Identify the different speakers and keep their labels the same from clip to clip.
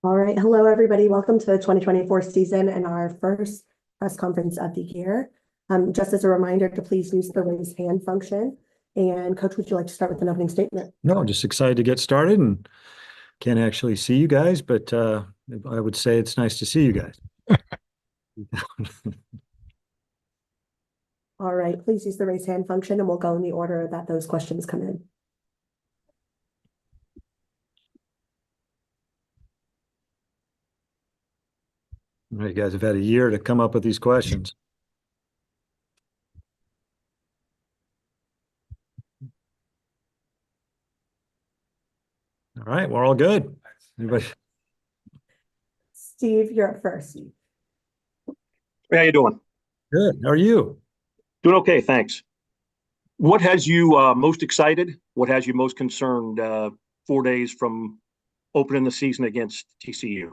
Speaker 1: All right. Hello, everybody. Welcome to the 2024 season and our first press conference of the year. Just as a reminder to please use the raise hand function. And Coach, would you like to start with an opening statement?
Speaker 2: No, just excited to get started and can't actually see you guys, but I would say it's nice to see you guys.
Speaker 1: All right. Please use the raise hand function and we'll go in the order that those questions come in.
Speaker 2: All right, you guys have had a year to come up with these questions. All right, we're all good. Anybody?
Speaker 1: Steve, you're up first.
Speaker 3: How you doing?
Speaker 2: Good. How are you?
Speaker 3: Doing okay, thanks. What has you most excited? What has you most concerned 4 days from opening the season against TCU?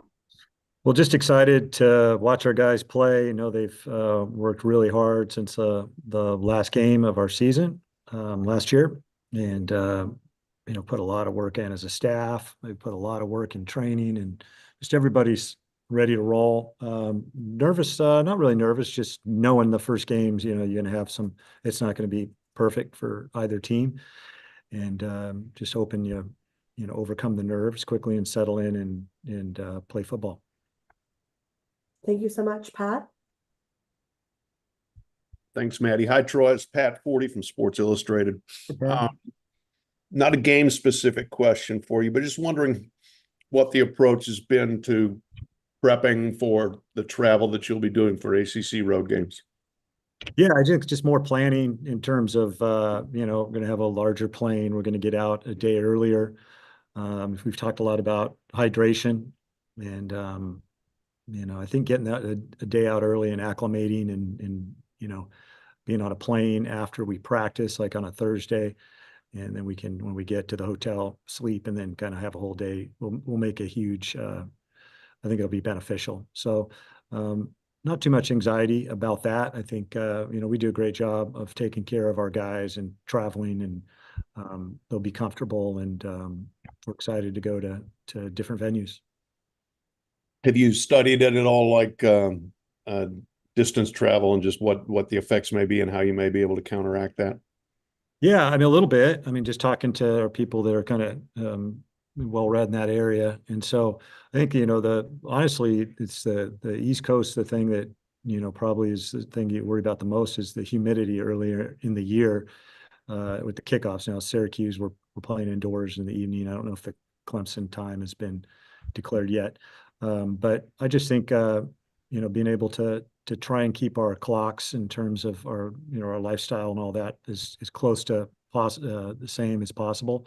Speaker 2: Well, just excited to watch our guys play. You know, they've worked really hard since the last game of our season last year, and put a lot of work in as a staff. They put a lot of work in training, and just everybody's ready to roll. Nervous, not really nervous, just knowing the first games, you're going to have some, it's not going to be perfect for either team. And just hoping overcome the nerves quickly and settle in and play football.
Speaker 1: Thank you so much, Pat.
Speaker 4: Thanks, Maddie. Hi, Troy. It's Pat Forty from Sports Illustrated.
Speaker 2: Okay.
Speaker 4: Not a game-specific question for you, but just wondering what the approach has been to prepping for the travel that you'll be doing for ACC road games.
Speaker 2: Yeah, I think just more planning in terms of, we're going to have a larger plane. We're going to get out a day earlier. We've talked a lot about hydration and, I think getting that a day out early and acclimating and being on a plane after we practice, like on a Thursday, and then we can, when we get to the hotel, sleep and then kind of have a whole day. We'll make a huge, I think it'll be beneficial. So, not too much anxiety about that. I think, we do a great job of taking care of our guys and traveling, and they'll be comfortable, and we're excited to go to different venues.
Speaker 4: Have you studied it at all, like distance travel and just what the effects may be and how you may be able to counteract that?
Speaker 2: Yeah, I mean, a little bit. I mean, just talking to our people that are kind of well-read in that area. And so I think, honestly, it's the East Coast, the thing that, probably is the thing you worry about the most is the humidity earlier in the year with the kickoffs. Now, Syracuse, we're playing indoors in the evening. I don't know if the Clemson time has been declared yet. But I just think, being able to try and keep our clocks in terms of our, our lifestyle and all that is close to the same as possible.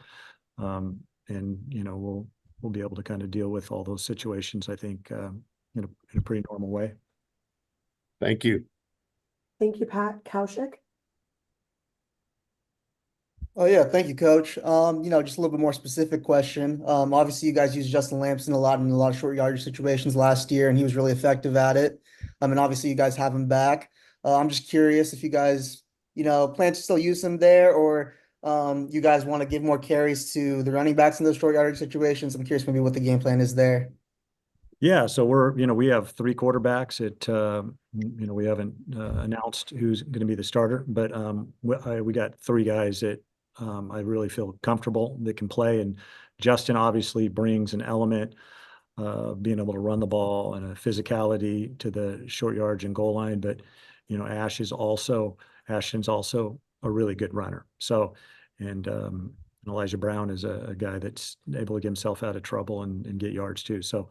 Speaker 2: And, we'll be able to kind of deal with all those situations, I think, in a pretty normal way.
Speaker 4: Thank you.
Speaker 1: Thank you, Pat. Kaushik.
Speaker 5: Oh yeah, thank you, Coach. Just a little bit more specific question. Obviously, you guys used Justin Lamson a lot in a lot of short yardage situations last year, and he was really effective at it. And obviously, you guys have him back. I'm just curious if you guys, plan to still use him there, or you guys want to give more carries to the running backs in those short yardage situations. I'm curious maybe what the game plan is there.
Speaker 2: Yeah, so we have 3 quarterbacks. We haven't announced who's going to be the starter, but we got 3 guys that I really feel comfortable that can play. And Justin obviously brings an element of being able to run the ball and a physicality to the short yardage and goal line. But, Ashton's also a really good runner. So, and Elijah Brown is a guy that's able to get himself out of trouble and get yards too. So,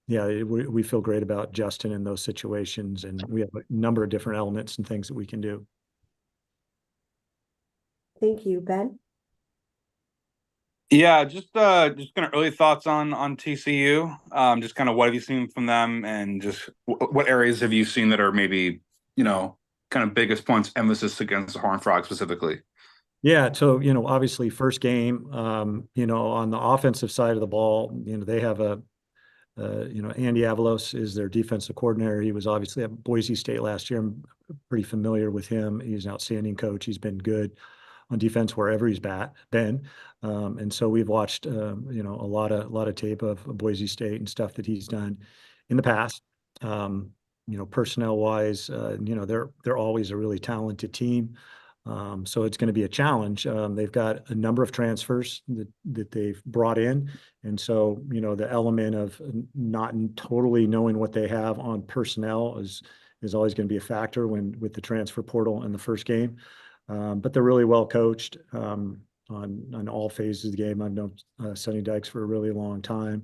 Speaker 2: we feel great about Justin in those situations, and we have a number of different elements and things that we can do.
Speaker 1: Thank you, Ben.
Speaker 6: Yeah, just kind of early thoughts on TCU. Just kind of what have you seen from them, and just what areas have you seen that are maybe kind of biggest points emphasis against the Horned Frog specifically?
Speaker 2: Yeah, so obviously first game, on the offensive side of the ball, they have Andy Avalos is their defensive coordinator. He was obviously at Boise State last year. I'm pretty familiar with him. He's an outstanding coach. He's been good. on defense wherever he's been. And so we've watched, you know, a lot of tape of Boise State and stuff that he's done in the past. You know, personnel wise, you know, they're always a really talented team. So it's going to be a challenge. They've got a number of transfers that they've brought in. And so, you know, the element of not totally knowing what they have on personnel is always going to be a factor with the transfer portal in the first game. But they're really well coached on all phases of the game. I've known Sonny Dykes for a really long time.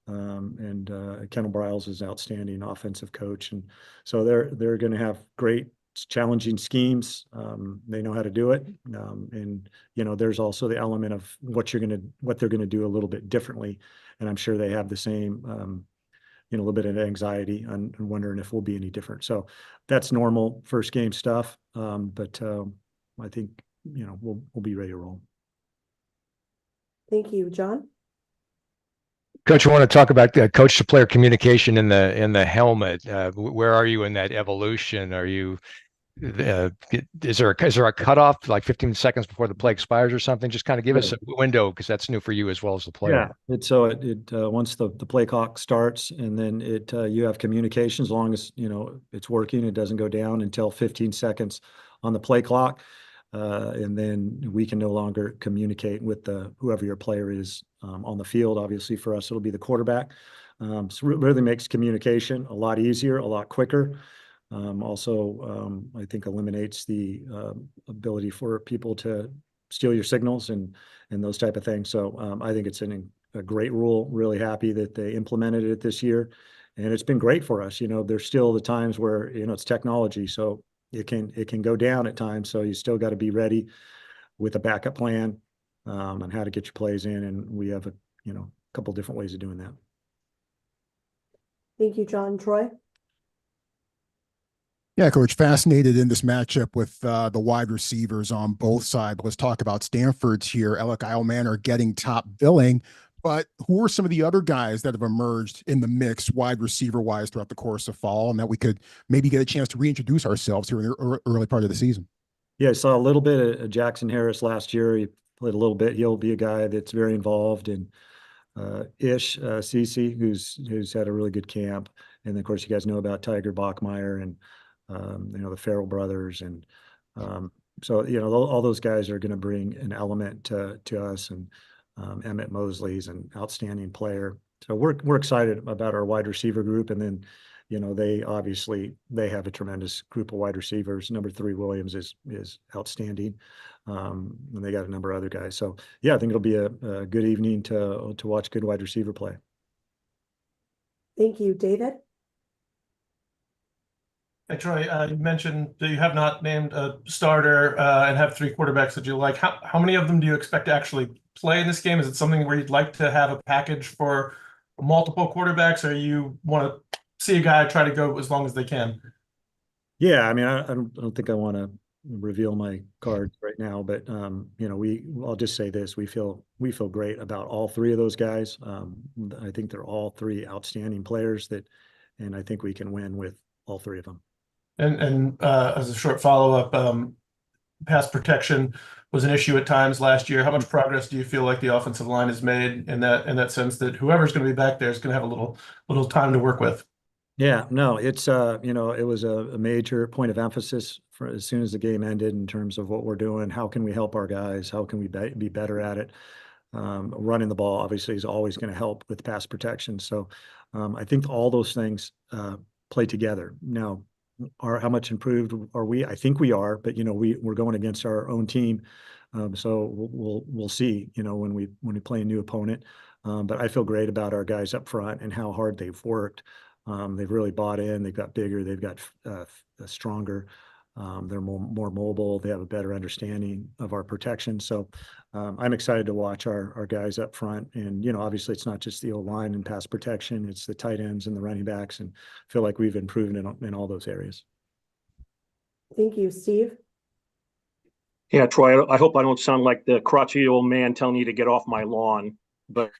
Speaker 2: And Kendall Briles is an outstanding offensive coach. And so they're going to have great challenging schemes. They know how to do it. And, you know, there's also the element of what they're going to do a little bit differently. And I'm sure they have the same, you know, a little bit of anxiety on wondering if we'll be any different. So that's normal first game stuff. But I think, you know, we'll be ready to roll.
Speaker 1: Thank you, John.
Speaker 7: Coach, I want to talk about coach to player communication in the helmet. Where are you in that evolution? Are you is there a cutoff like 15 seconds before the play expires or something? Just kind of give us a window, because that's new for you as well as the player.
Speaker 2: Yeah, it once the play clock starts, and then you have communication as long as, you know, it's working. It doesn't go down until 15 seconds on the play clock. And then we can no longer communicate with whoever your player is on the field. Obviously, for us, it'll be the quarterback. So it really makes communication a lot easier, a lot quicker. Also, I think eliminates the ability for people to steal your signals and those type of things. So I think it's a great rule. Really happy that they implemented it this year, and it's been great for us. You know, there's still the times where, you know, it's technology, so it can go down at times. So you still got to be ready with a backup plan on how to get your plays in, and we have a couple different ways of doing that.
Speaker 1: Thank you, John. Troy?
Speaker 8: Yeah, Coach, fascinated in this matchup with the wide receivers on both sides. Let's talk about Stanford's here. Alec Eilmanor getting top billing, but who are some of the other guys that have emerged in the mix wide receiver wise throughout the course of fall, and that we could maybe get a chance to reintroduce ourselves here in the early part of the season?
Speaker 2: Yeah, I saw a little bit of Jackson Harris last year. He played a little bit. He'll be a guy that's very involved in Ish Cece, who's had a really good camp. And then, of course, you guys know about Tiger Bachmeyer and you know, the Farrell brothers. And so, you know, all those guys are going to bring an element to us. And Emmett Mosley's an outstanding player. So we're excited about our wide receiver group. And then, you know, they have a tremendous group of wide receivers. Number 3 Williams is outstanding. And they got a number of other guys. So yeah, I think it'll be a good evening to watch good wide receiver play.
Speaker 1: Thank you, David.
Speaker 9: Hey, Troy, you mentioned that you have not named a starter and have 3 quarterbacks that you like. How many of them do you expect to actually play in this game? Is it something where you'd like to have a package for multiple quarterbacks, or you want to see a guy try to go as long as they can?
Speaker 2: Yeah, I mean, I don't think I want to reveal my cards right now, but you know, I'll just say this: we feel great about all 3 of those guys. I think they're all 3 outstanding players and I think we can win with all 3 of them.
Speaker 9: And as a short follow-up, pass protection was an issue at times last year. How much progress do you feel like the offensive line has made in that sense, that whoever's going to be back there is going to have a little time to work with?
Speaker 2: Yeah, no, it's you know, it was a major point of emphasis for as soon as the game ended in terms of what we're doing. How can we help our guys? How can we be better at it? Running the ball obviously is always going to help with pass protection. So I think all those things play together. Now, how much improved are we? I think we are, but you know, we're going against our own team, so we'll see. You know, when we play a new opponent, but I feel great about our guys up front and how hard they've worked. They've really bought in. They've got bigger. They've got stronger. They're more mobile. They have a better understanding of our protection. So I'm excited to watch our guys up front. And, you know, obviously it's not just the O-line and pass protection. It's the tight ends and the running backs, and I feel like we've improved in all those areas.
Speaker 1: Thank you, Steve.
Speaker 3: Yeah, Troy, I hope I don't sound like the crotchety old man telling you to get off my lawn, but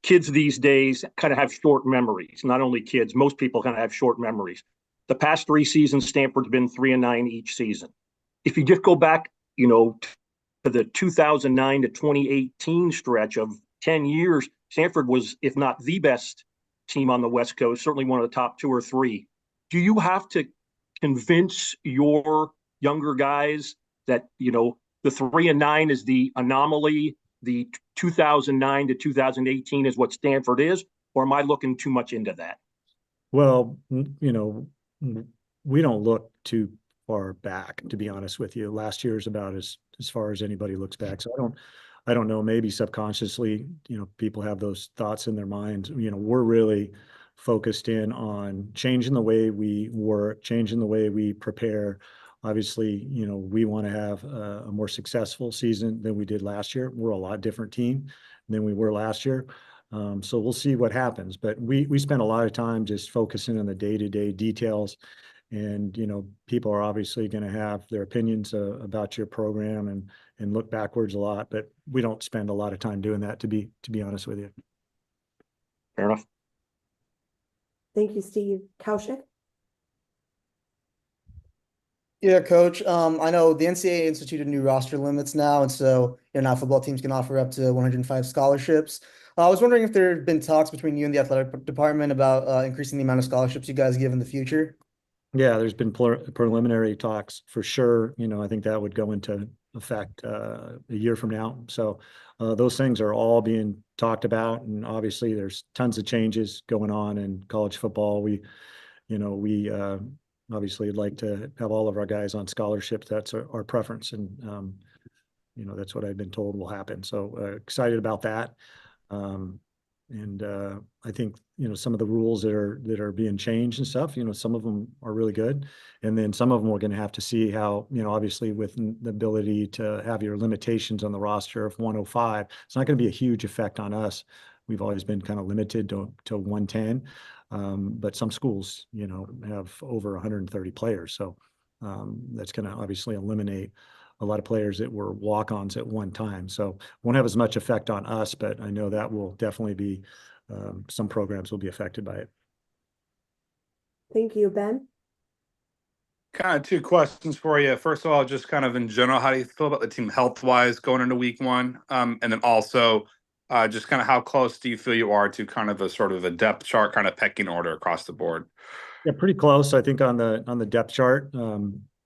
Speaker 3: kids these days kind of have short memories. Not only kids, most people kind of have short memories. The past 3 seasons, Stanford's been 3-9 each season. If you just go back to the 2009 to 2018 stretch of 10 years, Stanford was, if not the best team on the West Coast, certainly one of the top 2 or 3. Do you have to convince your younger guys that, the 3-9 is the anomaly, the 2009 to 2018 is what Stanford is, or am I looking too much into that?
Speaker 2: Well, we don't look too far back, to be honest with you. Last year is about as far as anybody looks back. So I don't know, maybe subconsciously, people have those thoughts in their minds. We're really focused in on changing the way we work, changing the way we prepare. Obviously, we want to have a more successful season than we did last year. We're a lot different team than we were last year. So we'll see what happens, but we spend a lot of time just focusing on the day-to-day details. And, people are obviously going to have their opinions about your program and look backwards a lot, but we don't spend a lot of time doing that, to be honest with you.
Speaker 3: Fair enough.
Speaker 1: Thank you, Steve. Kaushik?
Speaker 5: Yeah, Coach. I know the NCAA instituted new roster limits now, and so now football teams can offer up to 105 scholarships. I was wondering if there have been talks between you and the athletic department about increasing the amount of scholarships you guys give in the future.
Speaker 2: Yeah, there's been preliminary talks for sure. I think that would go into effect a year from now. So those things are all being talked about, and obviously there's tons of changes going on in college football. We obviously would like to have all of our guys on scholarships. That's our preference, and that's what I've been told will happen. So excited about that. And I think, some of the rules that are being changed and stuff, some of them are really good. And then some of them we're going to have to see how, obviously with the ability to have your limitations on the roster of 105, it's not going to be a huge effect on us. We've always been kind of limited to 110. But some schools, have over 130 players. So that's going to obviously eliminate a lot of players that were walk-ons at one time. So won't have as much effect on us, but I know that will definitely be, some programs will be affected by it.
Speaker 1: Thank you, Ben.
Speaker 6: Kind of 2 questions for you. First of all, just kind of in general, how do you feel about the team health-wise going into week 1? And then also just kind of how close do you feel you are to kind of a sort of a depth chart kind of pecking order across the board?
Speaker 2: Yeah, pretty close. I think on the depth chart,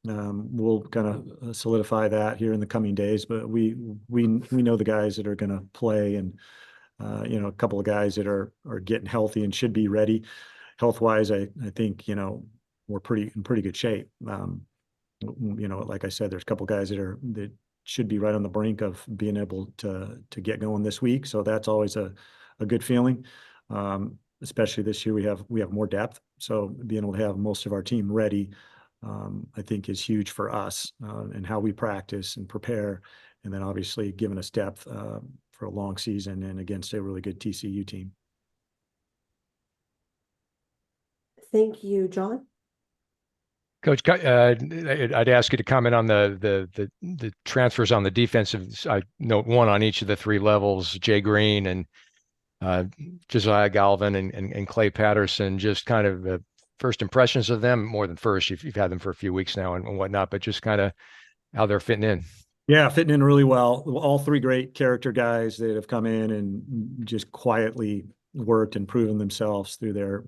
Speaker 2: we'll kind of solidify that here in the coming days, but we know the guys that are going to play, and a couple of guys that are getting healthy and should be ready health-wise. I think, we're in pretty good shape. Like I said, there's a couple of guys that should be right on the brink of being able to get going this week. So that's always a good feeling. Especially this year, we have more depth. So being able to have most of our team ready, I think is huge for us, and how we practice and prepare. And then obviously giving us depth for a long season and against a really good TCU team.
Speaker 1: Thank you, John.
Speaker 7: Coach, I'd ask you to comment on the transfers on the defensive. I note 1 on each of the 3 levels: Jay Green and Josiah Galvin and Clay Patterson. Just kind of first impressions of them, more than first. You've had them for a few weeks now and whatnot, but just kind of how they're fitting in.
Speaker 2: Yeah, fitting in really well. All 3 great character guys that have come in and just quietly worked and proven themselves through their,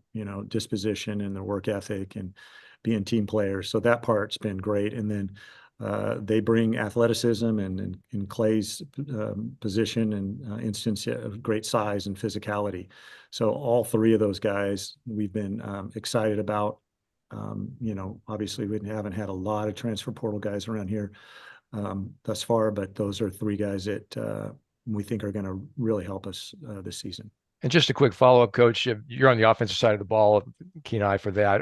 Speaker 2: disposition and their work ethic and being team players. So that part's been great. And then they bring athleticism and in Clay's position and instance of great size and physicality. So all 3 of those guys we've been excited about. Obviously we haven't had a lot of transfer portal guys around here thus far, but those are 3 guys that we think are going to really help us this season.
Speaker 7: And just a quick follow-up, Coach. You're on the offensive side of the ball, keen eye for that.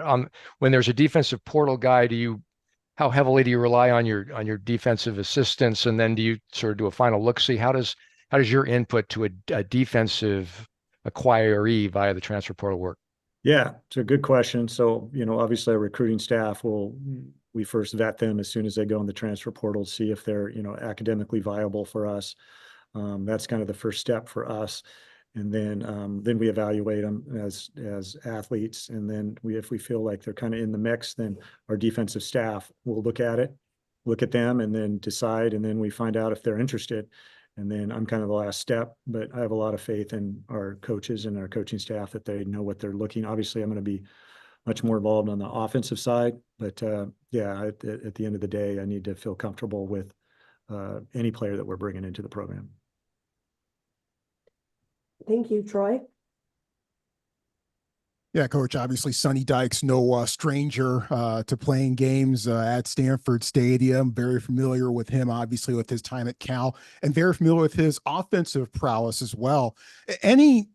Speaker 7: When there's a defensive portal guy, how heavily do you rely on your defensive assistants, and then do you sort of do a final look? See, how does your input to a defensive acquiree via the transfer portal work?
Speaker 2: Yeah, it's a good question. So, obviously our recruiting staff we first vet them as soon as they go in the transfer portal, see if they're, academically viable for us. That's kind of the first step for us. And then we evaluate them as athletes. And then if we feel like they're kind of in the mix, then our defensive staff will look at it look at them and then decide, and then we find out if they're interested. And then I'm kind of the last step, but I have a lot of faith in our coaches and our coaching staff that they know what they're looking. Obviously, I'm going to be much more involved on the offensive side, but yeah, at the end of the day, I need to feel comfortable with any player that we're bringing into the program.
Speaker 1: Thank you, Troy.
Speaker 8: Yeah, Coach, obviously Sonny Dykes no stranger to playing games at Stanford Stadium. Very familiar with him, obviously, with his time at Cal, and very familiar with his offensive prowess as well. Any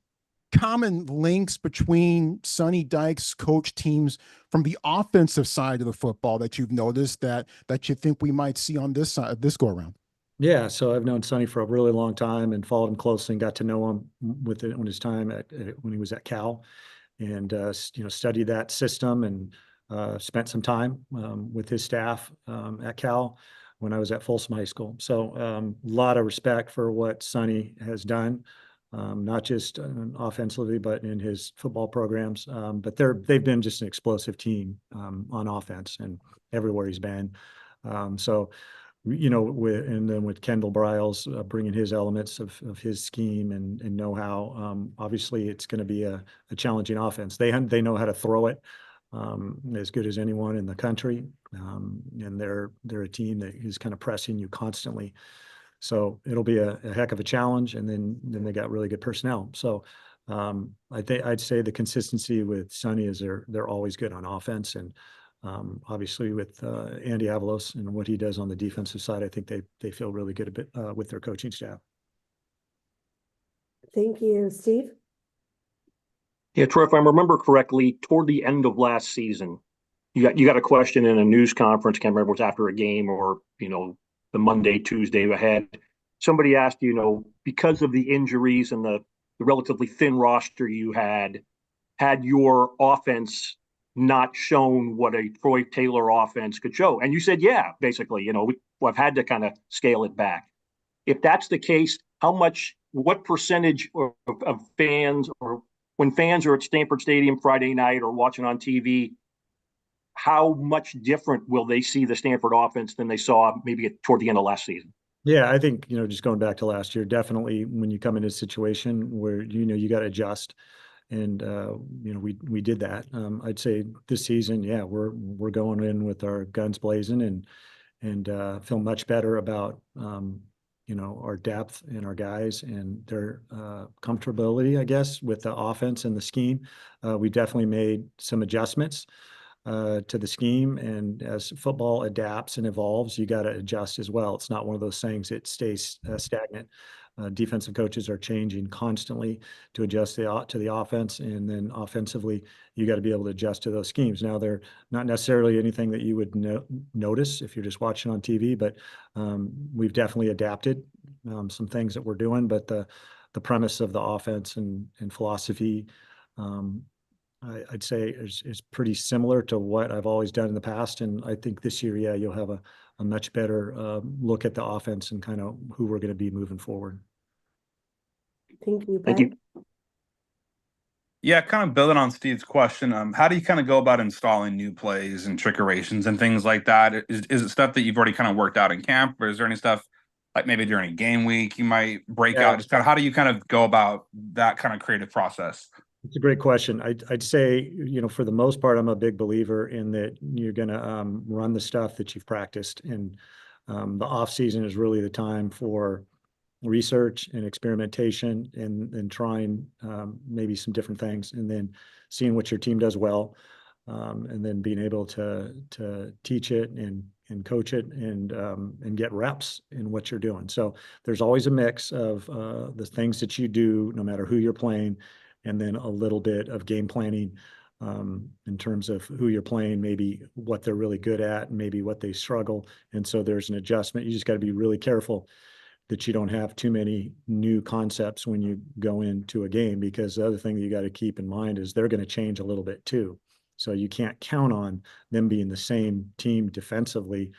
Speaker 8: common links between Sonny Dykes' coach teams from the offensive side of the football that you've noticed that you think we might see on this side, this go around?
Speaker 2: Yeah, so I've known Sonny for a really long time and followed him closely and got to know him with it when his time when he was at Cal, and studied that system and spent some time with his staff at Cal when I was at Folsom High School. So a lot of respect for what Sonny has done, not just offensively, but in his football programs. But they've been just an explosive team on offense and everywhere he's been. So and then with Kendall Briles bringing his elements of his scheme and know-how, obviously it's going to be a challenging offense. They know how to throw it as good as anyone in the country, and they're a team that is kind of pressing you constantly. So it'll be a heck of a challenge, and then they got really good personnel. So I'd say the consistency with Sonny is they're always good on offense, and obviously with Andy Avalos and what he does on the defensive side, I think they feel really good with their coaching staff.
Speaker 1: Thank you, Steve.
Speaker 3: Yeah, Troy, if I remember correctly, toward the end of last season, you got a question in a news conference. Can't remember if it was after a game or the Monday, Tuesday ahead. Somebody asked because of the injuries and the relatively thin roster you had your offense not shown what a Troy Taylor offense could show? And you said, yeah, basically, I've had to kind of scale it back. If that's the case, what percentage of fans, or when fans are at Stanford Stadium Friday night or watching on TV, how much different will they see the Stanford offense than they saw maybe toward the end of last season?
Speaker 2: Yeah, I think, just going back to last year, definitely when you come into a situation where, you got to adjust. And, we did that. I'd say this season, yeah, we're going in with our guns blazing and feel much better about, our depth and our guys and their comfortability, I guess, with the offense and the scheme. We definitely made some adjustments to the scheme, and as football adapts and evolves, you got to adjust as well. It's not one of those things that stays stagnant. Defensive coaches are changing constantly to adjust to the offense, and then offensively, you got to be able to adjust to those schemes. Now, they're not necessarily anything that you would notice if you're just watching on TV, but we've definitely adapted some things that we're doing. But the premise of the offense and philosophy, I'd say is pretty similar to what I've always done in the past. And I think this year, yeah, you'll have a much better look at the offense and kind of who we're going to be moving forward.
Speaker 1: Thank you, Ben.
Speaker 3: Thank you.
Speaker 6: Yeah, kind of building on Steve's question, how do you kind of go about installing new plays and trickerations and things like that? Is it stuff that you've already kind of worked out in camp, or is there any stuff like maybe during a game week you might break out? Just kind of how do you kind of go about that kind of creative process?
Speaker 2: It's a great question. I'd say, for the most part, I'm a big believer in that you're going to run the stuff that you've practiced, and the off season is really the time for research and experimentation and trying maybe some different things, and then seeing what your team does well, and then being able to teach it and coach it and get reps in what you're doing. So there's always a mix of the things that you do, no matter who you're playing, and then a little bit of game planning in terms of who you're playing, maybe what they're really good at, and maybe what they struggle. And so there's an adjustment. You just got to be really careful that you don't have too many new concepts when you go into a game, because the other thing that you got to keep in mind is they're going to change a little bit too. So you can't count on them being the same team defensively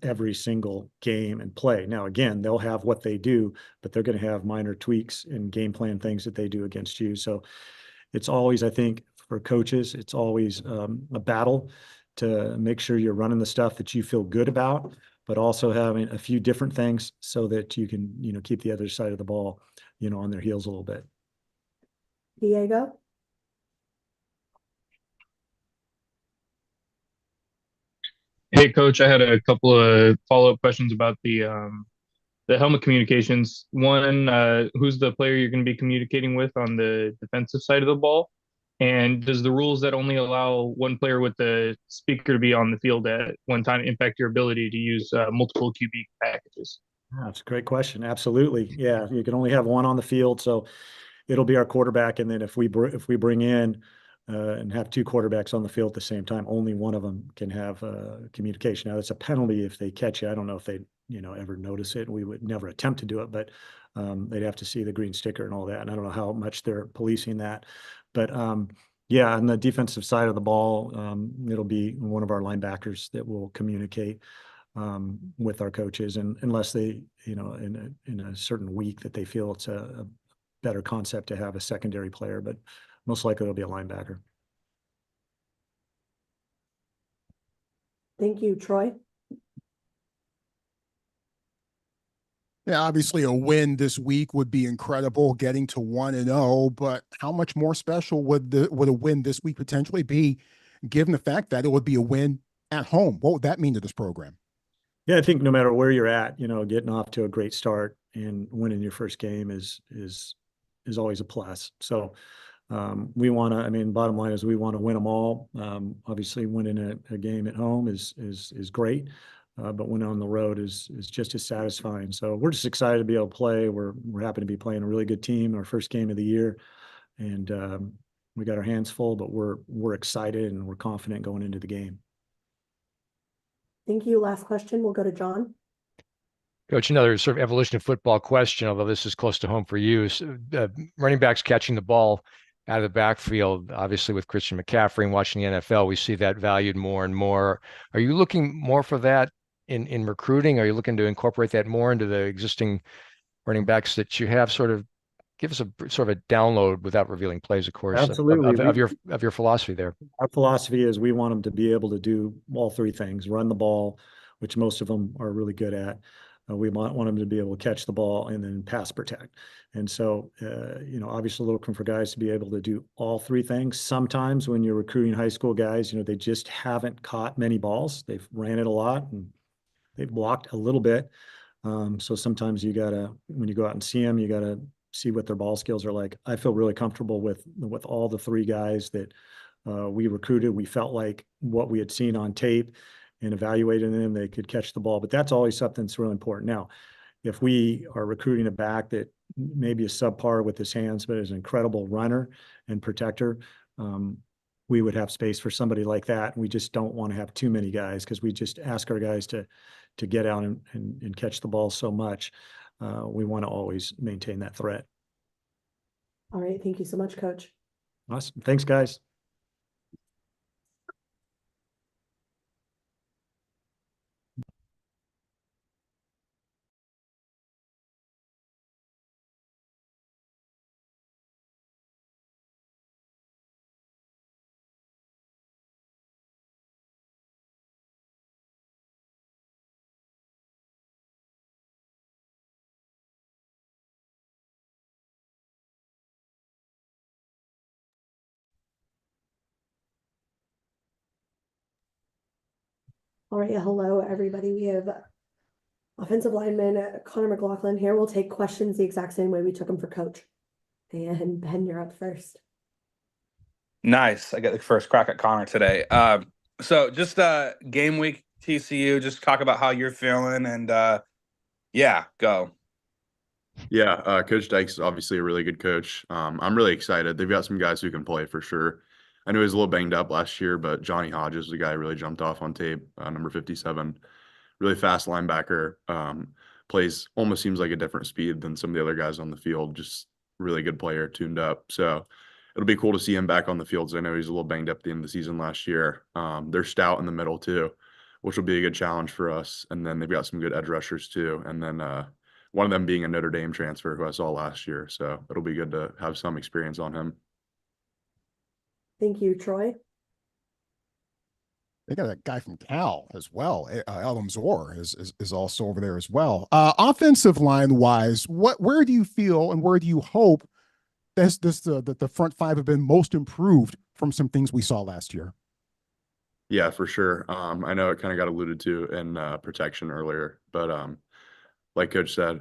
Speaker 2: every single game and play. Now, again, they'll have what they do, but they're going to have minor tweaks and game plan things that they do against you. So it's always, I think, for coaches, it's always a battle to make sure you're running the stuff that you feel good about, but also having a few different things so that you can, keep the other side of the ball, on their heels a little bit.
Speaker 1: Diego?
Speaker 10: Hey, Coach, I had a couple of follow-up questions about the helmet communications. One, who's the player you're going to be communicating with on the defensive side of the ball? And does the rules that only allow one player with the speaker to be on the field at one time impact your ability to use multiple QB packages?
Speaker 2: That's a great question. Absolutely. Yeah, you can only have one on the field, so it'll be our quarterback. And then if we bring in and have two quarterbacks on the field at the same time, only one of them can have communication. Now, it's a penalty if they catch it. I don't know if they ever notice it. We would never attempt to do it, but they'd have to see the green sticker and all that. And I don't know how much they're policing that. But yeah, on the defensive side of the ball, it'll be one of our linebackers that will communicate with our coaches, and unless they, in a certain week that they feel it's a better concept to have a secondary player, but most likely it'll be a linebacker.
Speaker 1: Thank you, Troy.
Speaker 8: Yeah, obviously a win this week would be incredible, getting to 1-0, but how much more special would a win this week potentially be, given the fact that it would be a win at home? What would that mean to this program?
Speaker 2: Yeah, I think no matter where you're at, getting off to a great start and winning your first game is always a plus. So we want to, bottom line is we want to win them all. Obviously winning a game at home is great. But winning on the road is just as satisfying. So we're just excited to be able to play. We're happy to be playing a really good team, our first game of the year. And we got our hands full, but we're excited and we're confident going into the game.
Speaker 1: Thank you. Last question. We'll go to John.
Speaker 7: Coach, another sort of evolution of football question, although this is close to home for you. Running backs catching the ball out of the backfield, obviously with Christian McCaffrey and watching the NFL, we see that valued more and more. Are you looking more for that in recruiting? Are you looking to incorporate that more into the existing running backs that you have? Sort of give us a sort of a download without revealing plays, of course,
Speaker 2: Absolutely.
Speaker 7: of your philosophy there.
Speaker 2: Our philosophy is we want them to be able to do all three things: run the ball, which most of them are really good at. We want them to be able to catch the ball and then pass protect. And so, obviously looking for guys to be able to do all three things. Sometimes when you're recruiting high school guys, they just haven't caught many balls. They've ran it a lot and they've blocked a little bit. So sometimes when you go out and see them, you got to see what their ball skills are like. I feel really comfortable with all the three guys that we recruited. We felt like what we had seen on tape and evaluating them, they could catch the ball. But that's always something that's really important. Now, if we are recruiting a back that maybe is subpar with his hands, but is an incredible runner and protector, we would have space for somebody like that. We just don't want to have too many guys because we just ask our guys to get out and catch the ball so much. We want to always maintain that threat.
Speaker 1: All right. Thank you so much, Coach.
Speaker 2: Awesome. Thanks, guys.
Speaker 1: All right. Hello, everybody. We have offensive lineman Conor Mclin here. We'll take questions the exact same way we took them for Coach. And Ben, you're up first.
Speaker 6: Nice. I got the first crack at Connor today. So just game week TCU, just talk about how you're feeling and yeah, go.
Speaker 11: Yeah, Coach Dykes is obviously a really good coach. I'm really excited. They've got some guys who can play for sure. I know he was a little banged up last year, but Johnny Hodges was the guy who really jumped off on tape, number 57. Really fast linebacker. Plays almost seems like a different speed than some of the other guys on the field. Just really good player, tuned up. So it'll be cool to see him back on the field. I know he's a little banged up at the end of the season last year. They're stout in the middle too, which will be a good challenge for us. And then they've got some good edge rushers too. And then one of them being a Notre Dame transfer who I saw last year. So it'll be good to have some experience on him.
Speaker 1: Thank you, Troy.
Speaker 8: They got a guy from Cal as well. Elam Zor is also over there as well. Offensive line wise, where do you feel and where do you hope the front five have been most improved from some things we saw last year?
Speaker 11: Yeah, for sure. I know it kind of got alluded to in protection earlier, but like Coach said,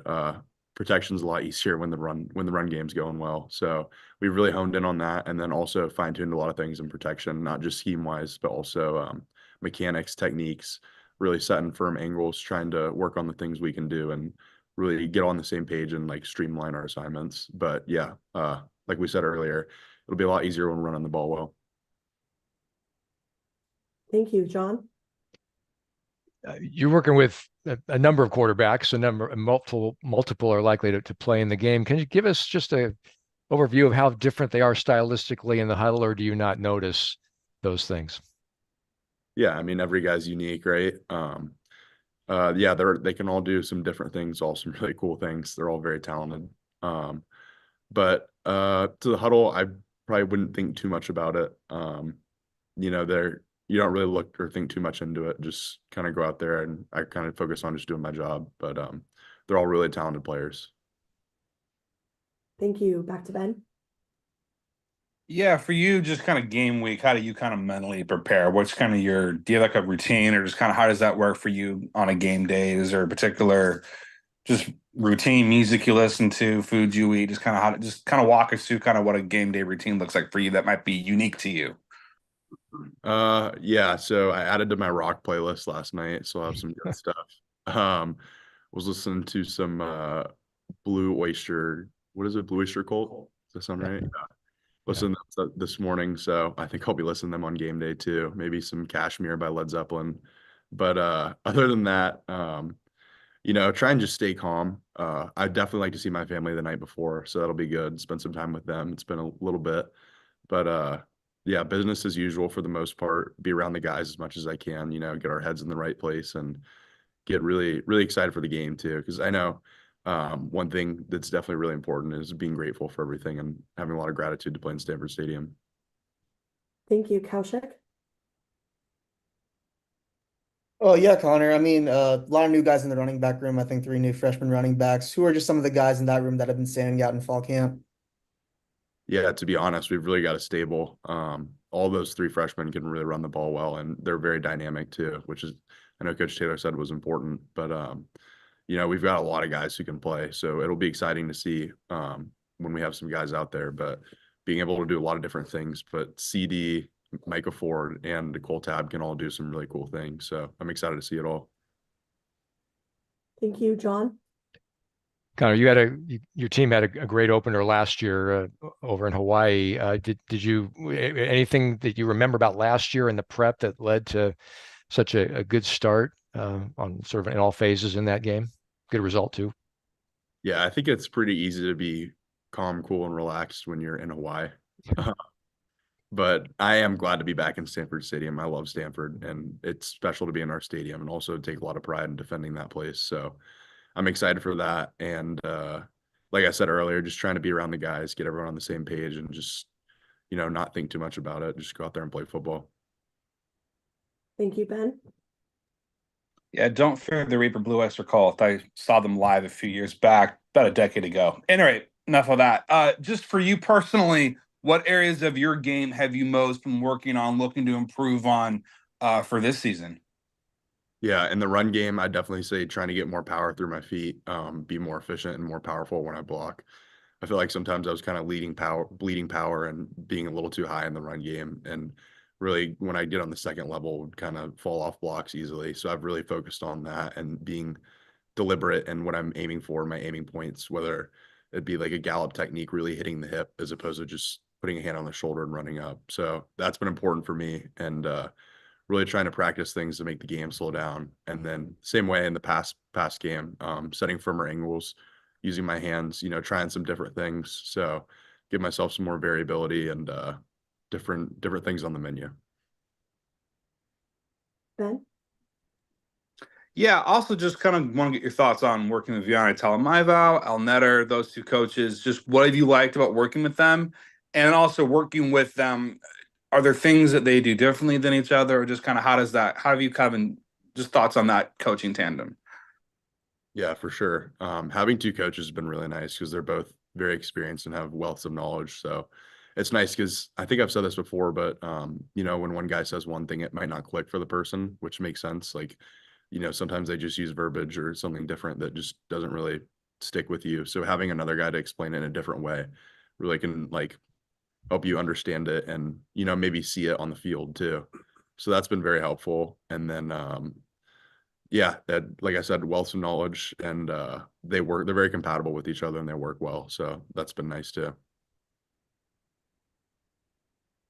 Speaker 11: protection's a lot easier when the run game's going well. So we've really honed in on that, and then also fine-tuned a lot of things in protection, not just scheme-wise, but also mechanics, techniques, really setting firm angles, trying to work on the things we can do and really get on the same page and like streamline our assignments. But yeah, like we said earlier, it'll be a lot easier when we're running the ball well.
Speaker 1: Thank you, John.
Speaker 7: You're working with a number of quarterbacks, multiple are likely to play in the game. Can you give us just a overview of how different they are stylistically in the huddle, or do you not notice those things?
Speaker 11: Yeah, I mean, every guy's unique, right? Yeah, they can all do some different things, all some really cool things. They're all very talented. But to the huddle, I probably wouldn't think too much about it. You know, you don't really look or think too much into it. Just kind of go out there, and I kind of focus on just doing my job. But they're all really talented players.
Speaker 1: Thank you. Back to Ben.
Speaker 6: Yeah, for you, just kind of game week, how do you kind of mentally prepare? What's kind of do you have like a routine, or just kind of how does that work for you on a game day? Is there a particular just routine music you listen to, food you eat, just kind of walk us through kind of what a game day routine looks like for you that might be unique to you?
Speaker 11: Yeah, so I added to my rock playlist last night, so I have some good stuff. Was listening to some Blue Oyster. What is it? Blue Oyster Cult? Does that sound right? Yeah. Listened to that this morning, so I think I'll be listening to them on game day too. Maybe some Kashmir by Led Zeppelin. But other than that, you know, try and just stay calm. I'd definitely like to see my family the night before, so that'll be good. Spend some time with them. It's been a little bit, but yeah, business as usual for the most part. Be around the guys as much as I can. You know, get our heads in the right place and get really, really excited for the game too. Because I know one thing that's definitely really important is being grateful for everything and having a lot of gratitude to play in Stanford Stadium.
Speaker 1: Thank you, Kaushik.
Speaker 5: Oh yeah, Connor. I mean, a lot of new guys in the running back room. I think 3 new freshman running backs. Who are just some of the guys in that room that have been standing out in fall camp?
Speaker 11: Yeah, to be honest, we've really got a stable. All those 3 freshmen can really run the ball well, and they're very dynamic too, which is, I know Coach Taylor said was important, but you know, we've got a lot of guys who can play, so it'll be exciting to see when we have some guys out there. But being able to do a lot of different things, but CD, Micah Ford, and Nicole Tab can all do some really cool things. So I'm excited to see it all.
Speaker 1: Thank you, John.
Speaker 7: Connor, your team had a great opener last year over in Hawaii. Did you anything that you remember about last year in the prep that led to such a good start on sort of in all phases in that game? Good result too.
Speaker 11: Yeah, I think it's pretty easy to be calm, cool, and relaxed when you're in Hawaii. But I am glad to be back in Stanford Stadium. I love Stanford, and it's special to be in our stadium and also take a lot of pride in defending that place. So I'm excited for that. And like I said earlier, just trying to be around the guys, get everyone on the same page, and just, you know, not think too much about it. Just go out there and play football.
Speaker 1: Thank you, Ben.
Speaker 6: Yeah, don't fear the Reaper Blue Oyster Cult. I saw them live a few years back, about a decade ago. Anyway, enough of that. Just for you personally, what areas of your game have you most been working on, looking to improve on for this season?
Speaker 11: Yeah, in the run game, I definitely say trying to get more power through my feet, be more efficient and more powerful when I block. I feel like sometimes I was kind of bleeding power and being a little too high in the run game. And really, when I get on the second level, would kind of fall off blocks easily. So I've really focused on that and being deliberate in what I'm aiming for, my aiming points, whether it'd be like a gallop technique, really hitting the hip as opposed to just putting a hand on the shoulder and running up. So that's been important for me, and really trying to practice things to make the game slow down. And then same way in the past game, setting firmer angles, using my hands, you know, trying some different things. So give myself some more variability and different things on the menu.
Speaker 1: Ben?
Speaker 6: Yeah, also just kind of want to get your thoughts on working with Viana Talamaivao, Al Netter, those 2 coaches. Just what have you liked about working with them? And also working with them, are there things that they do differently than each other, or just kind of how have you just thoughts on that coaching tandem?
Speaker 11: Yeah, for sure. Having two coaches has been really nice because they're both very experienced and have wealths of knowledge. So it's nice because I think I've said this before, but when one guy says one thing, it might not click for the person, which makes sense. Like, sometimes they just use verbiage or something different that just doesn't really stick with you. So having another guy to explain it in a different way really can like help you understand it and, maybe see it on the field too. So that's been very helpful. And then yeah, that, like I said, wealth of knowledge, and they're very compatible with each other and they work well. So that's been nice too.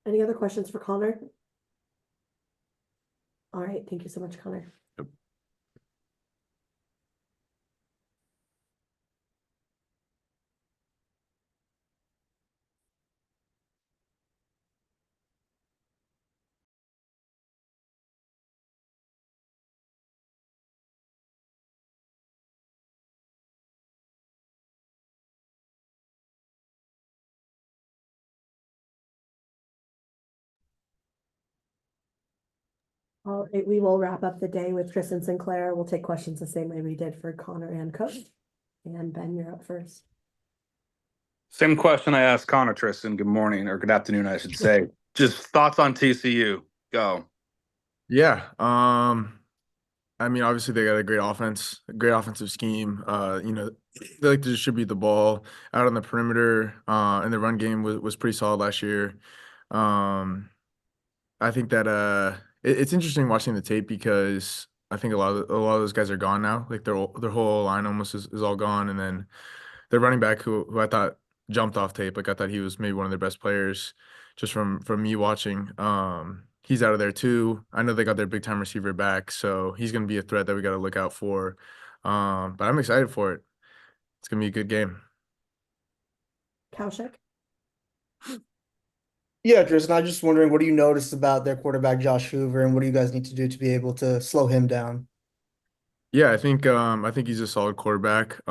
Speaker 1: Any other questions for Conor? All right, thank you so much, Conor.
Speaker 11: Yep.
Speaker 1: All right, we will wrap up the day with Tristen Sinclair. We'll take questions the same way we did for Conor and Coach. And Ben, you're up first.
Speaker 6: Same question I asked Connor, Tristen. Good morning, or good afternoon, I should say. Just thoughts on TCU. Go.
Speaker 12: Yeah. I mean, obviously they got a great offense, a great offensive scheme. They like to distribute the ball out on the perimeter. And the run game was pretty solid last year. I think that it's interesting watching the tape because I think a lot of those guys are gone now. Like their whole line almost is all gone. And then their running back who I thought jumped off tape. Like I thought he was maybe one of their best players just from me watching. He's out of there too. I know they got their big time receiver back, so he's gonna be a threat that we got to look out for. But I'm excited for it. It's gonna be a good game.
Speaker 1: Kaushik?
Speaker 5: Yeah, Tristan, I'm just wondering, what do you notice about their quarterback, Josh Hoover, and what do you guys need to do to be able to slow him down?
Speaker 12: Yeah, I think he's a solid quarterback.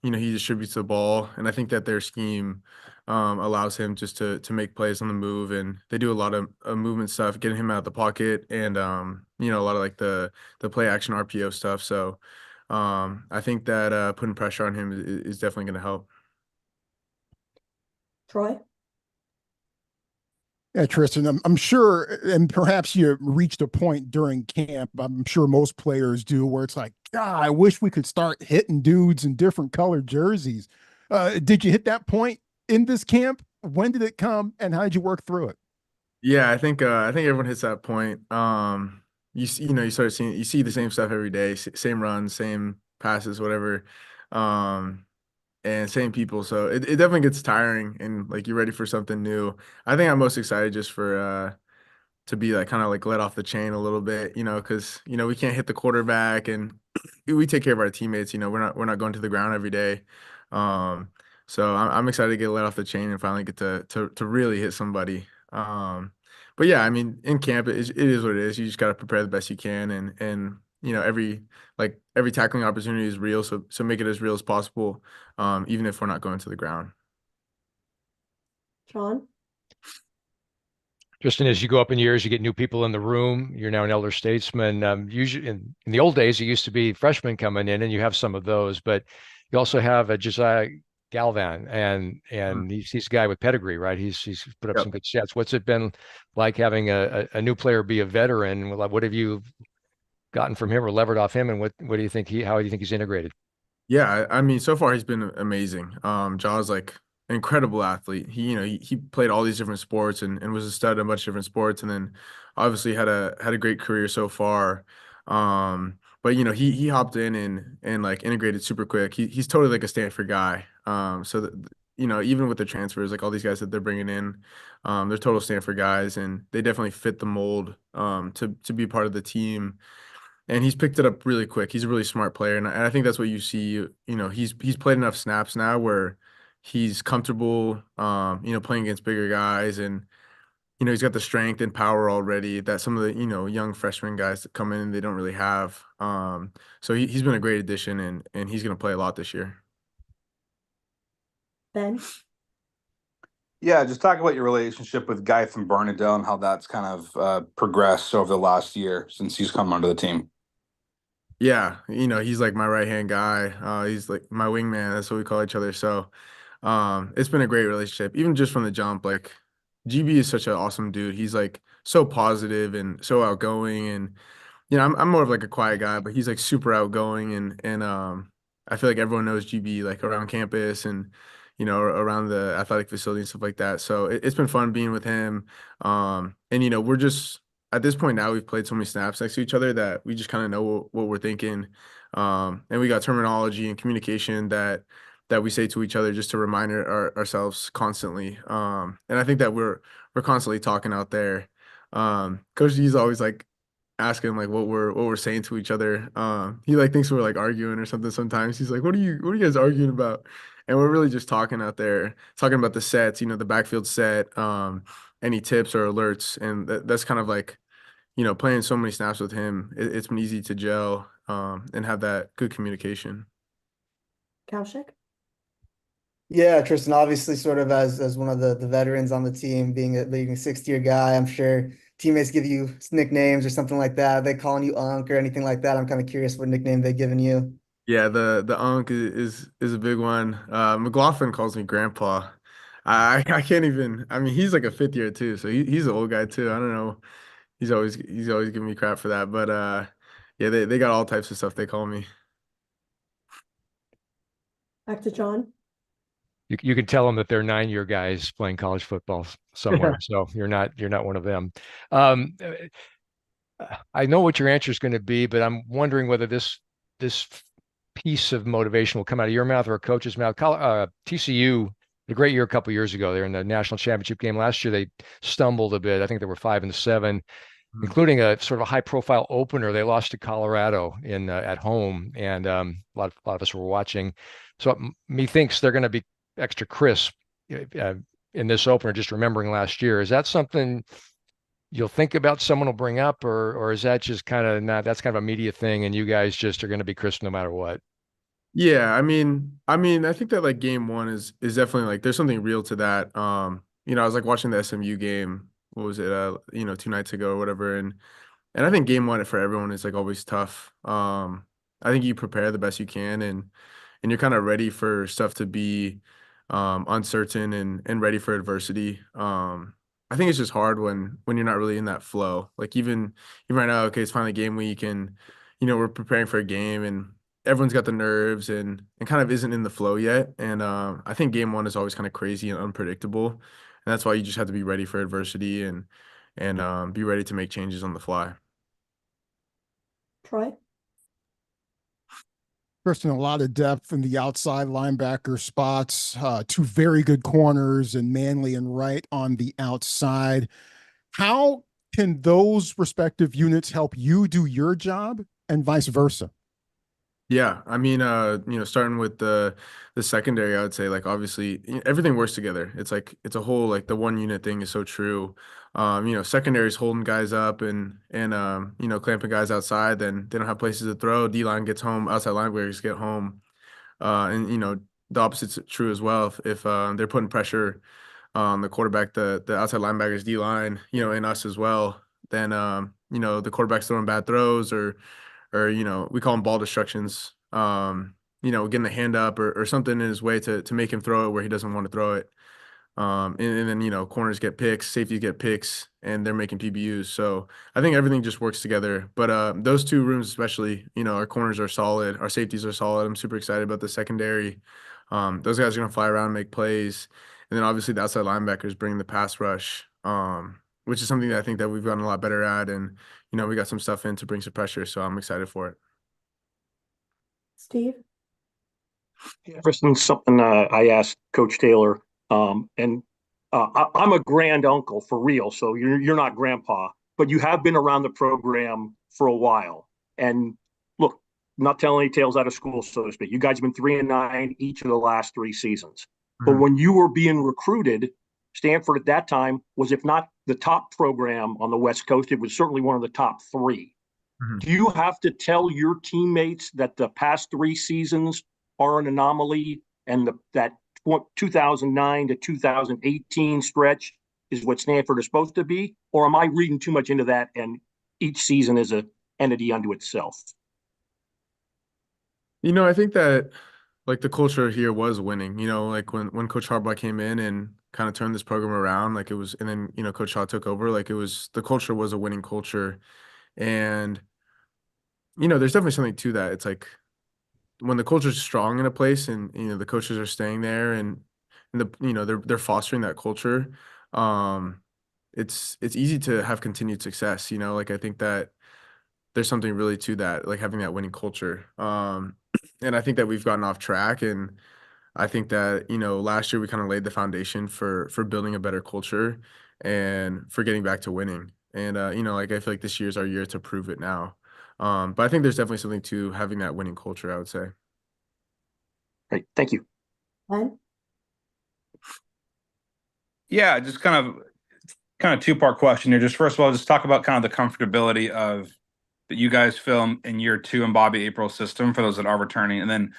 Speaker 12: He distributes the ball, and I think that their scheme allows him just to make plays on the move, and they do a lot of movement stuff, getting him out of the pocket, and a lot of like the play action RPO stuff. So I think that putting pressure on him is definitely going to help.
Speaker 1: Troy?
Speaker 8: Yeah, Tristan, I'm sure, and perhaps you reached a point during camp, I'm sure most players do, where it's like, God, I wish we could start hitting dudes in different colored jerseys. Did you hit that point in this camp? When did it come, and how did you work through it?
Speaker 12: Yeah, I think everyone hits that point. You start seeing, you see the same stuff every day, same runs, same passes, whatever. And same people. So it definitely gets tiring and like you're ready for something new. I think I'm most excited just for to be like kind of like let off the chain a little bit, because we can't hit the quarterback and we take care of our teammates. We're not going to the ground every day. So I'm excited to get let off the chain and finally get to really hit somebody. But yeah, I mean, in camp it is what it is. You just got to prepare the best you can, and every tackling opportunity is real. So make it as real as possible, even if we're not going to the ground.
Speaker 1: Sean?
Speaker 7: Just as you go up in years, you get new people in the room. You're now an elder statesman. Usually, in the old days, it used to be freshmen coming in, and you have some of those. But you also have a Josiah Galvan, and he's a guy with pedigree, right? He's put up
Speaker 12: Yep.
Speaker 7: some good stats. What's it been like having a new player be a veteran? What have you gotten from him or levered off him, and what do you think how do you think he's integrated?
Speaker 12: Yeah, I mean, so far he's been amazing. Jaw's like an incredible athlete. He played all these different sports and was a stud in a bunch of different sports, and then obviously had a great career so far. But he hopped in and like integrated super quick. He's totally like a Stanford guy. So that, even with the transfers, like all these guys that they're bringing in, they're total Stanford guys, and they definitely fit the mold to be part of the team. And he's picked it up really quick. He's a really smart player, and I think that's what you see. He's played enough snaps now where he's comfortable, playing against bigger guys, and he's got the strength and power already that some of the young freshman guys that come in they don't really have. So he's been a great addition, and he's going to play a lot this year.
Speaker 1: Ben?
Speaker 6: Yeah, just talk about your relationship with Guy from Bernadette and how that's kind of progressed over the last year since he's come onto the team.
Speaker 12: Yeah, he's like my right hand guy. He's like my wingman. That's what we call each other. So, it's been a great relationship, even just from the jump. Like, GB is such an awesome dude. He's like so positive and so outgoing, and I'm more of like a quiet guy, but he's like super outgoing, and I feel like everyone knows GB like around campus and around the athletic facility and stuff like that. So it's been fun being with him. And we're just at this point now we've played so many snaps next to each other that we just kind of know what we're thinking. And we got terminology and communication that we say to each other just to remind ourselves constantly. And I think that we're constantly talking out there. Coach G's always like asking like what we're saying to each other. He like thinks we're like arguing or something sometimes. He's like, what are you guys arguing about? And we're really just talking out there, talking about the sets, the backfield set, any tips or alerts. And that's kind of like, playing so many snaps with him, it's been easy to gel and have that good communication.
Speaker 1: Kaushik?
Speaker 5: Yeah, Tristan, obviously sort of as one of the veterans on the team, being a sixth year guy, I'm sure teammates give you nicknames or something like that. Are they calling you Unc or anything like that? I'm kind of curious what nickname they've given you.
Speaker 12: Yeah, the Unk is a big one. McLaughlin calls me Grandpa. I can't even. I mean, he's like a fifth year too, so he's an old guy too. I don't know. He's always giving me crap for that, but yeah, they got all types of stuff they call me.
Speaker 1: Back to John.
Speaker 7: You can tell them that they're 9-year guys playing college football somewhere. So you're not one of them. Um, I know what your answer is going to be, but I'm wondering whether this piece of motivation will come out of your mouth or a coach's mouth. TCU, a great year a couple years ago. They're in the national championship game last year. They stumbled a bit. I think they were 5-7, including a sort of a high-profile opener. They lost to Colorado in at home, and a lot of us were watching. So methinks they're going to be extra crisp in this opener. Just remembering last year, is that something you'll think about someone will bring up, or is that just kind of not, that's kind of a media thing and you guys just are going to be crisp no matter what?
Speaker 12: Yeah, I think that like game one is definitely like there's something real to that. I was like watching the SMU game. What was it? 2 nights ago or whatever, and I think game one for everyone is like always tough. I think you prepare the best you can, and you're kind of ready for stuff to be uncertain and ready for adversity. I think it's just hard when you're not really in that flow. Like even right now, okay, it's finally game week, and we're preparing for a game, and everyone's got the nerves and kind of isn't in the flow yet. And I think game one is always kind of crazy and unpredictable, and that's why you just have to be ready for adversity and be ready to make changes on the fly.
Speaker 1: Troy?
Speaker 8: Tristen, a lot of depth in the outside linebacker spots, two very good corners and Manley and Wright on the outside. How can those respective units help you do your job and vice versa?
Speaker 12: Yeah, starting with the secondary, I would say like obviously everything works together. It's like it's a whole like the one unit thing is so true. Secondary is holding guys up and clamping guys outside, then they don't have places to throw. D line gets home, outside linebackers get home. And the opposite's true as well. If they're putting pressure on the quarterback, the outside linebackers, D line, and us as well, then the quarterback's throwing bad throws or we call them ball destructions. Getting a hand up or something in his way to make him throw it where he doesn't want to throw it. And then corners get picks, safeties get picks, and they're making PBUs. So I think everything just works together. But those two rooms especially, our corners are solid, our safeties are solid. I'm super excited about the secondary. Those guys are gonna fly around and make plays. And then obviously the outside linebackers bring the pass rush, which is something that I think that we've gotten a lot better at. And we got some stuff in to bring some pressure, so I'm excited for it.
Speaker 1: Steve?
Speaker 3: Tristen, something I asked Coach Taylor, and I'm a grand uncle for real, so you're not grandpa, but you have been around the program for a while. And look, not telling any tales out of school, so to speak. You guys have been 3-9 each of the last 3 seasons. Mm-hmm. But when you were being recruited, Stanford at that time was, if not the top program on the West Coast, it was certainly one of the top 3. Mm-hmm. Do you have to tell your teammates that the past 3 seasons are an anomaly and that 2009 to 2018 stretch is what Stanford is supposed to be? Or am I reading too much into that and each season is an entity unto itself?
Speaker 12: I think that like the culture here was winning, like when Coach Harbaugh came in and kind of turned this program around, like it was, and then, Coach Shaw took over, like the culture was a winning culture. And, there's definitely something to that. It's like when the culture is strong in a place and, the coaches are staying there and they're fostering that culture. It's easy to have continued success, like I think that there's something really to that, like having that winning culture. And I think that we've gotten off track, and I think that, last year we kind of laid the foundation for building a better culture and for getting back to winning. And like I feel like this year's our year to prove it now. But I think there's definitely something to having that winning culture, I would say.
Speaker 3: Great, thank you.
Speaker 1: Glenn?
Speaker 6: Yeah, just kind of two-part question here. Just first of all, just talk about kind of the comfortability of that you guys film in year 2 in Bobby April's system for those that are returning. And then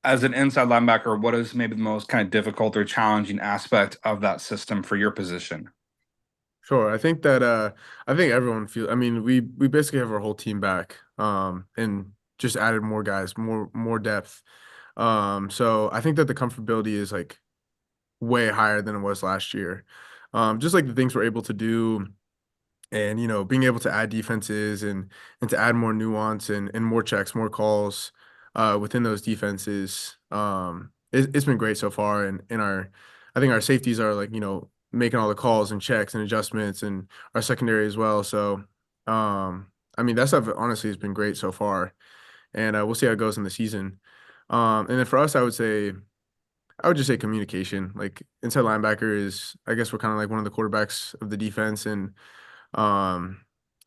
Speaker 6: as an inside linebacker, what is maybe the most kind of difficult or challenging aspect of that system for your position?
Speaker 12: Sure. I think that I think everyone feels, I mean, we basically have our whole team back and just added more guys, more depth. So I think that the comfortability is like way higher than it was last year. Just like the things we're able to do and being able to add defenses and to add more nuance and more checks, more calls within those defenses. It's been great so far, and I think our safeties are like making all the calls and checks and adjustments, and our secondary as well. So I mean that stuff honestly has been great so far, and we'll see how it goes in the season. And then for us, I would just say communication. Like inside linebacker is, I guess we're kind of like one of the quarterbacks of the defense, and um,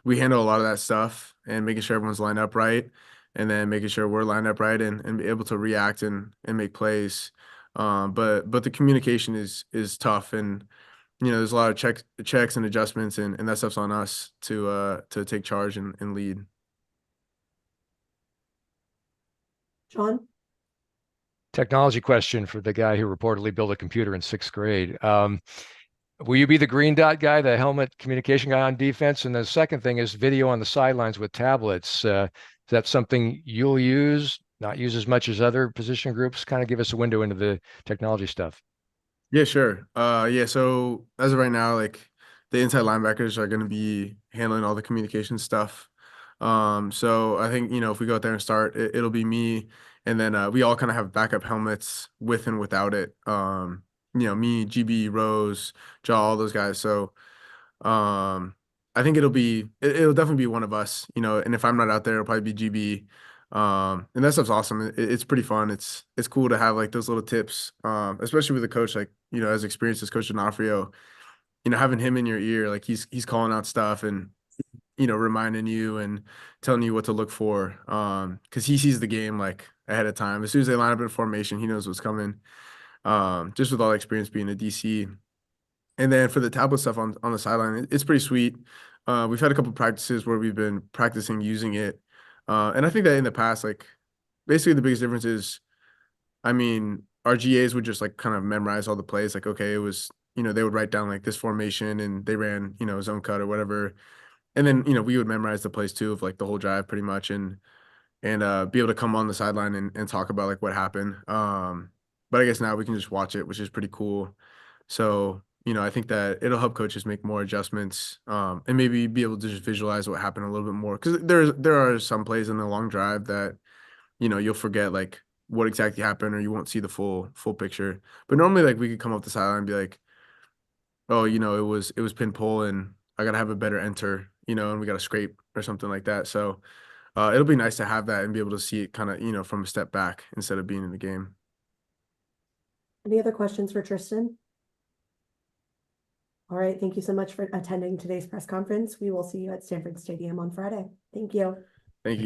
Speaker 12: we handle a lot of that stuff and making sure everyone's lined up right, and then making sure we're lined up right and be able to react and make plays. But the communication is tough, and there's a lot of checks and adjustments, and that stuff's on us to take charge and lead.
Speaker 1: John?
Speaker 7: Technology question for the guy who reportedly built a computer in 6th grade. Will you be the green dot guy, the helmet communication guy on defense? And the second thing is video on the sidelines with tablets. Is that something you'll use, not use as much as other position groups? Kind of give us a window into the technology stuff.
Speaker 12: Yeah, sure. Yeah, so as of right now, like the inside linebackers are going to be handling all the communication stuff. So I think, if we go out there and start, it'll be me. And then we all kind of have backup helmets with and without it. Me, GB, Rose, Jaw, all those guys. So I think it'll definitely be one of us, and if I'm not out there, it'll probably be GB. And that stuff's awesome. It's pretty fun. It's cool to have like those little tips, especially with a coach like, as experienced as Coach D'Onofrio, having him in your ear, like he's calling out stuff and, reminding you and telling you what to look for. Because he sees the game like ahead of time. As soon as they line up in formation, he knows what's coming. Just with all the experience being a DC. And then for the tablet stuff on the sideline, it's pretty sweet. We've had a couple practices where we've been practicing using it. And I think that in the past, like basically the biggest difference is, I mean, our GAs would just like kind of memorize all the plays. Like, okay, it was, they would write down like this formation and they ran, zone cut or whatever. And then, we would memorize the plays too of like the whole drive pretty much and be able to come on the sideline and talk about like what happened. But I guess now we can just watch it, which is pretty cool. So, I think that it'll help coaches make more adjustments and maybe be able to just visualize what happened a little bit more. Because there are some plays in the long drive that, you'll forget like what exactly happened or you won't see the full picture. But normally like we could come off the sideline and be like, oh, it was pin pull and I gotta have a better enter, and we got to scrape or something like that. So it'll be nice to have that and be able to see it kind of, from a step back instead of being in the game.
Speaker 1: Any other questions for Tristen? All right, thank you so much for attending today's press conference. We will see you at Stanford Stadium on Friday. Thank you.